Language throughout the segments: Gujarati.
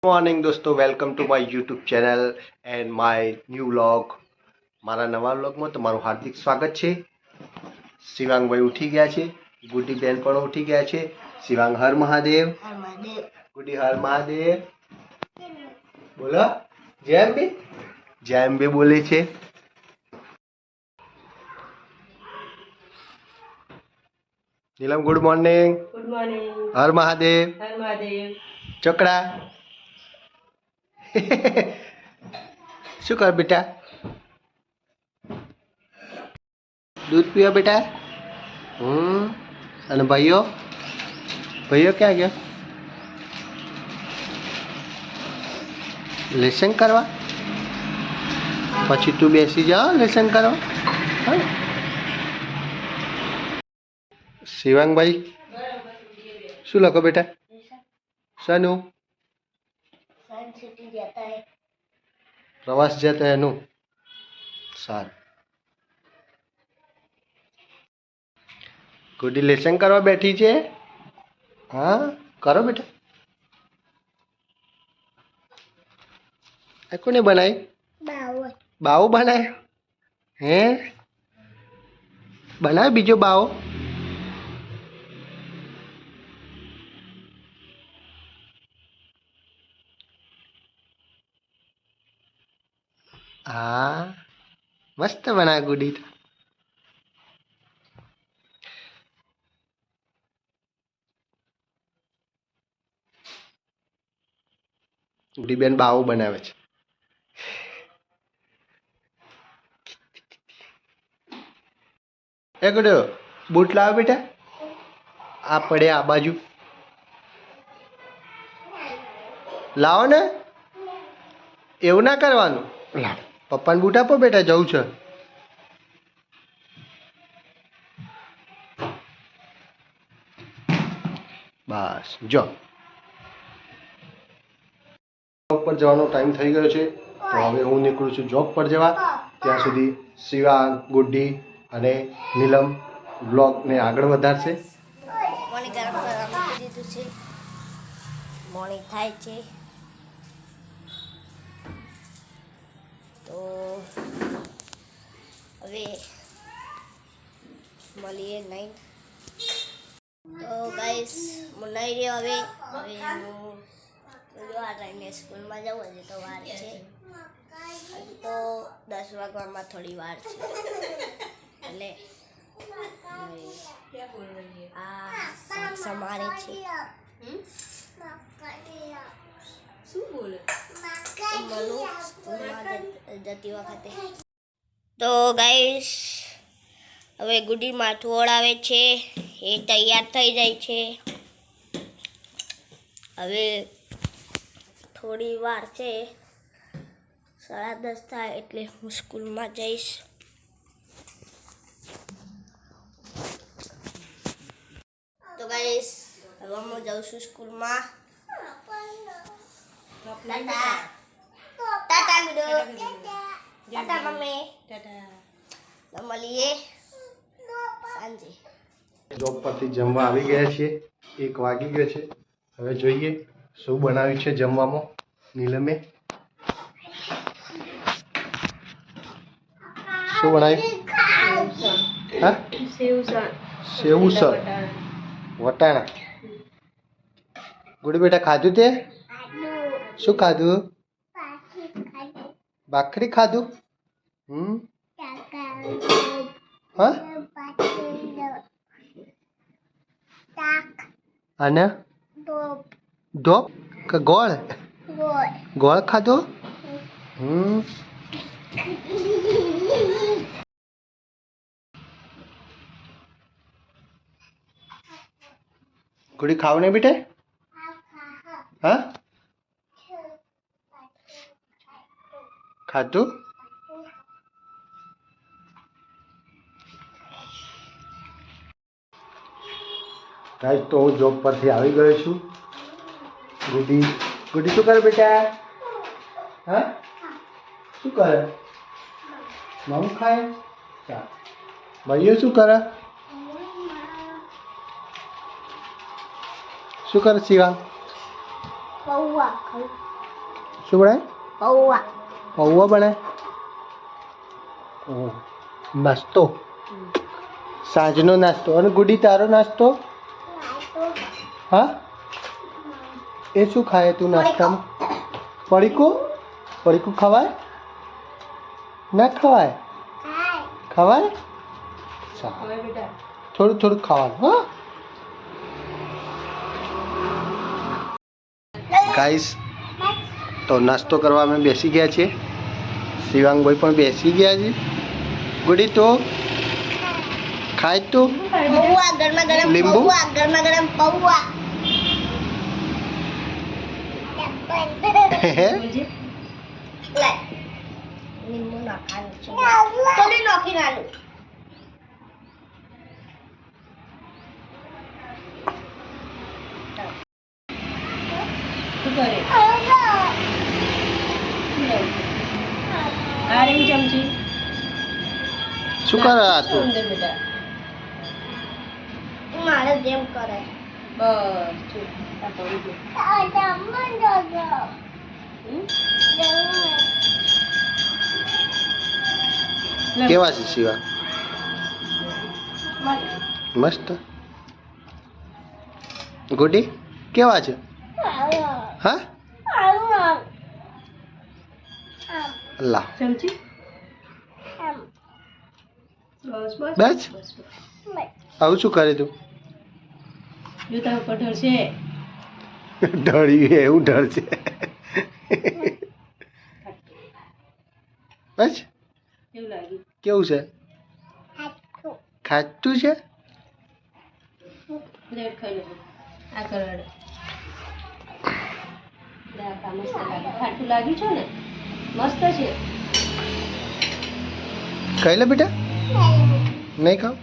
મોર્નિંગ દોસ્તો, welcome to my YouTube channel and my new vlog. મારા નવા વ્લોગમાં તમારું હાર્દિક સ્વાગત છે. શિવાંગભાઈ ઉઠી ગયા છે, ગુડી બેન પણ ઉઠી ગયા છે. શિવાંગ હર મહાદેવ, ગુડી હર મહાદેવ. બોલો જય અંબે. જય અંબે બોલે છે. Neelam good morning. Good morning. હર મહાદેવ. હર મહાદેવ. ચકડા. શું કર બેટા? દૂધ પીવા બેટા? અને ભાઈઓ ભાઈઓ ક્યાં ગયા? લેસન કરવા? પછી તું બેસી જા લેસન કરવા. હા શિવાંગભાઈ શું લખો બેટા? શાનું? પ્રવાસ જતા એનું. સારું. ગુડી લેસન કરવા બેઠી છે. હા કરો બેટા. આ કોને બનાવી? બાવો બનાવ્યો? હે બનાવ્યો બીજો બાવો? હા મસ્ત બનાવે ગુડી તો. ગુડી બેન બાવો બનાવે છે. એ ગુડો બૂટ લાવો બેટા. આ પડે આ બાજુ લાવો ને. એવું ના કરવાનું. લાવ પપ્પાને બૂટ આપો બેટા, જવું છે. બસ જો જોબ પર જવાનો ટાઈમ થઈ ગયો છે, તો હવે હું નીકળું છું જોબ પર જવા. ત્યાં સુધી શિવાંગ, ગુડ્ડી અને નીલમ બ્લોગને આગળ વધારશે. પાણી ગરમ કરવા મૂકી દીધું છે. પાણી થાય છે તો હવે મળીએ નહીં. તો ગાઈસ હું નહીં રહ્યો હવે હું જો આ ટાઈમે સ્કૂલમાં જવું હજી તો વાર છે. હજી તો 10 વાગવામાં થોડી વાર છે એટલે આ સમારે છે. શું બોલે? સ્કૂલમાં જતી વખતે. તો ગાઈસ હવે ગુડી માથું ઓળાવે છે, એ તૈયાર થઈ જાય છે. હવે થોડી વાર છે, 10:30 થાય એટલે હું સ્કૂલમાં જઈશ. તો ગાઈસ હવે હું જાઉં છું સ્કૂલમાં. ટાટા ટાટા ગુડુ. ટાટા મમ્મી. તો મળીએ સાંજે. જોબ પરથી જમવા આવી ગયા છીએ. 1 વાગી ગયો છે. હવે જોઈએ શું બનાવ્યું છે જમવામાં નીલમે. શું બનાવ્યું? હા સેવસર વટાણા. ગુડી બેટા ખાધું તે? શું ખાધું? ભાખરી ખાધું? હા અને ઢોપ કે ગોળ? ગોળ ખાધો? ગુડી ખાવ ને બેટા? હા ખાધું? ગાઈસ તો હું જોબ પરથી આવી ગયો છું. ગુડી શું કરે બેટા? હા શું કરે? મમ ખાય? ભાઈઓ શું કરે? શું કરે શિવાંગ? શું બનાય? પૌવા. પૌવા બનાય. ઓહ, નાસ્તો. સાંજનો નાસ્તો. અને ગુડી તારો નાસ્તો? હા, એ શું ખાય તું નાસ્તામાં? પડીકું? પડીકું ખવાય? ના ખવાય? ખવાય? સારું, થોડું થોડું ખાવાનું. હા ગાઈસ, તો નાસ્તો કરવા અમે બેસી ગયા છીએ. શિવાંગભાઈ પણ બેસી ગયા છે. ગુડી તો ખાય તું? પૌવા ગરમા ગરમ. લીંબુ? પૌવા ગરમા ગરમ. પૌવા. લાય. લીંબુ નાખવાનું છે. થોડી નાખી નાલું. શું કરે? આ રહી ચમચી. શું કરે આ તું? અંદર બેટા. મારે જેમ કરે. બસ જો આ પડી ગયું. હમ? લે. કેવા છે શિવા? મસ્ત. ગુડી કેવા છે? હા, અલ્લાહ. ચમચી. બસ બસ બસ? આવું શું કરે તું? જો તારા ઉપર ઢળશે. ઢળી એવું ઢળ છે. બસ કેવું લાગ્યું? કેવું છે? ખાતું છે? પ્લેટ ખાઈ લેજો. આ કરાડ. દાખા મસ્ત લાગે. ખાટું લાગ્યું છે ને? મસ્ત છે. ખાઈ લે બેટા. નહીં ખાવ?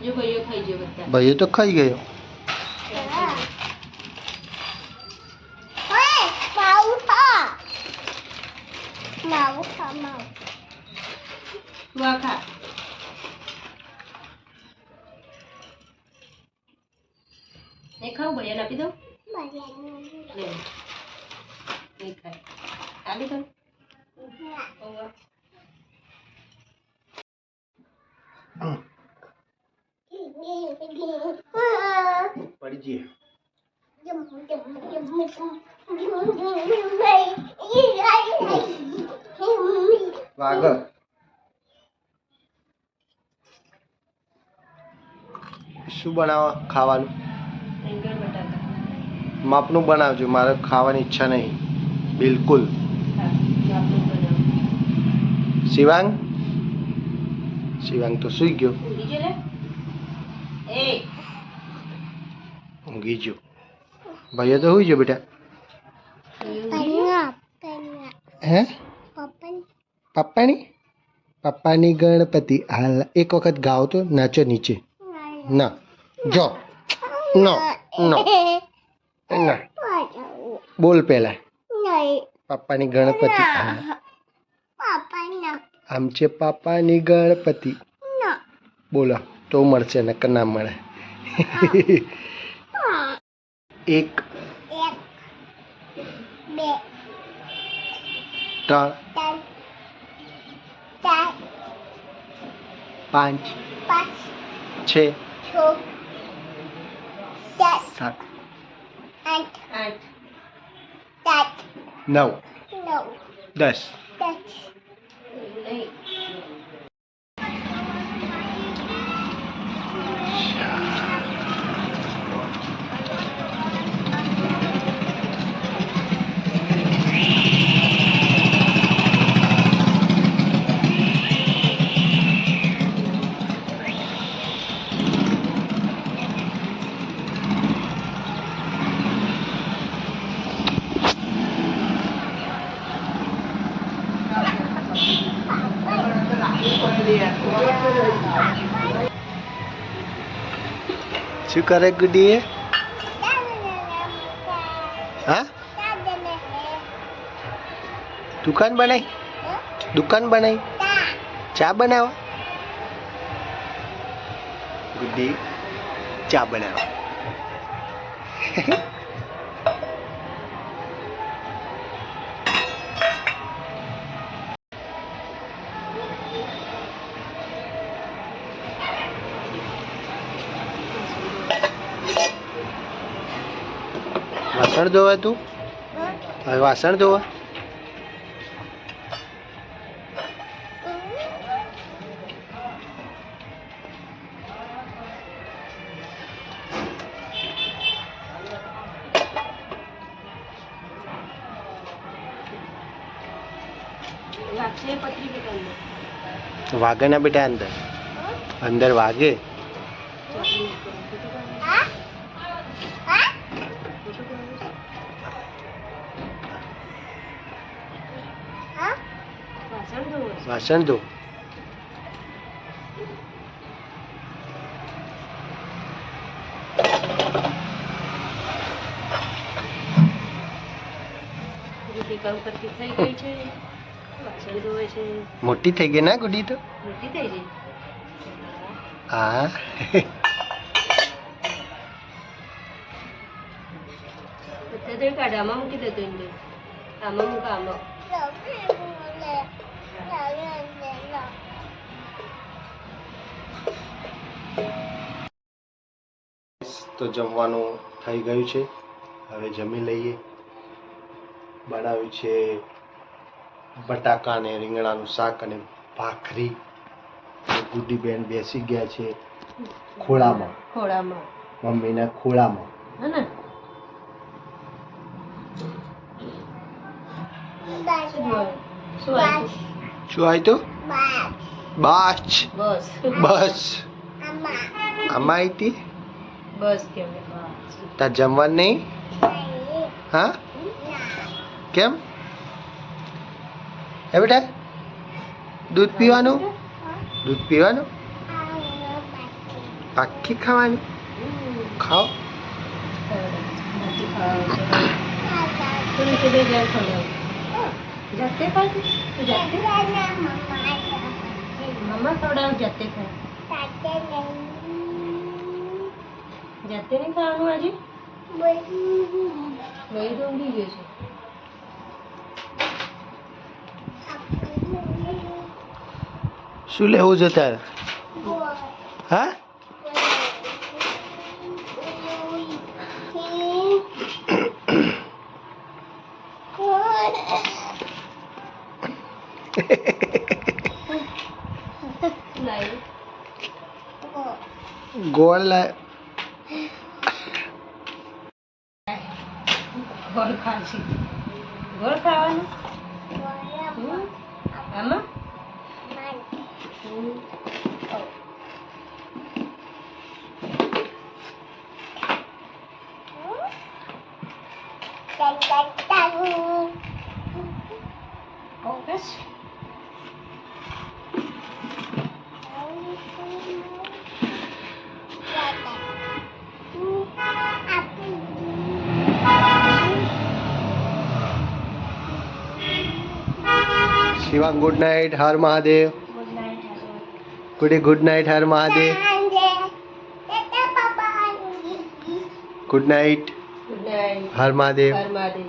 જો ભાઈઓ ખાઈ જો બધા. ભાઈ તો ખાઈ ગયો. તું આ ખા. નહીં ખાવું ભૈયાને આપી દઉં? લે. નહીં ખાય. ખાલી કર. પૌવા. પડી જઈએ. વાગર શું બનાવવા ખાવાનું? રીંગણ બટાકા. માપનું બનાવજો, મારે ખાવાની ઈચ્છા નહીં બિલકુલ. હા, આપણું બનાવ. શિવાંગ? શિવાંગ તો સૂઈ ગયો. ઊંઘી ગયો લે. એ ઊંઘી ગયો. ભાઈઓ તો સુઈ ગયો બેટા. ઊંઘી ગયો? હે? પપ્પાની? પપ્પાની ગણપતિ હાલ. એક વખત ગાઓ તો, નાચો નીચે. ના જો. નો નો ના. બોલ પહેલા. પપ્પાની ગણપતિ હાલ. આમचे પાપાની ગણપતિ. બોલો તો મળશે, નકર ના મળે. એક, બે, ત્રણ, પાંચ, છ, સાત, આઠ. 9, 10. એવું નહીં. શું કરે ગુડીએ? હા, દુકાન બનાવી? દુકાન બનાવી? ચા બનાવો? ગુડી ચા બનાવો. વાસણ ધોવા તું? હવે વાસણ ધોવા? અક્ષય પત્રી કે તમને વાગે ના બેટા અંદર અંદર વાગે. વાસણ ધોવો છે. વાસણ ધો. ગુડી કામ કરતી થઈ ગઈ છે. વાસણ ધોવે છે. મોટી થઈ ગઈ ના ગુડી તો? મોટી થઈ ગઈ. હા. બધા તો કાઢ આમાં મૂકી દેતો એમને. આમાં મૂક આમાં. તો જમવાનું થઈ ગયું છે, હવે જમી લઈએ. બનાવ્યું છે બટાકા અને રીંગણાનું શાક અને ભાખરી. ગુડીબેન બેસી ગયા છે ખોળામાં, ખોળામાં. મમ્મીના ખોળામાં. હે ને? શું જોયું? શું આવ્યું? શું આવ્યું તો? બાચ. બસ. બસ આમાં આવી હતી. બસ કહેવાય. બસ. તાર જમવાનું નહીં? હા કેમ? હે બેટા દૂધ પીવાનું? દૂધ પીવાનું? આખી ખાવાની? ખાઓ. તું નીચે બે ઘેર ખવડાવ. જાતે ખાય તું? તું જાતે? મમ્મા ખવડાવ જાતે ખાય. જાતે નહીં ખાવાનું આજે? વહી તો ઊંઘી ગયો છે. શું લેવું છે તારે? હા લાવી. ગોળ લાય. ગોળ ખાશે. ગોળ ખાવાનું? આમાં? બસ. શિવાંગ ગુડ નાઇટ, હર મહાદેવ. ગુડી ગુડ નાઇટ, હર Mahadev. Good night, good night. હર મહાદેવ. હર મહાદેવ.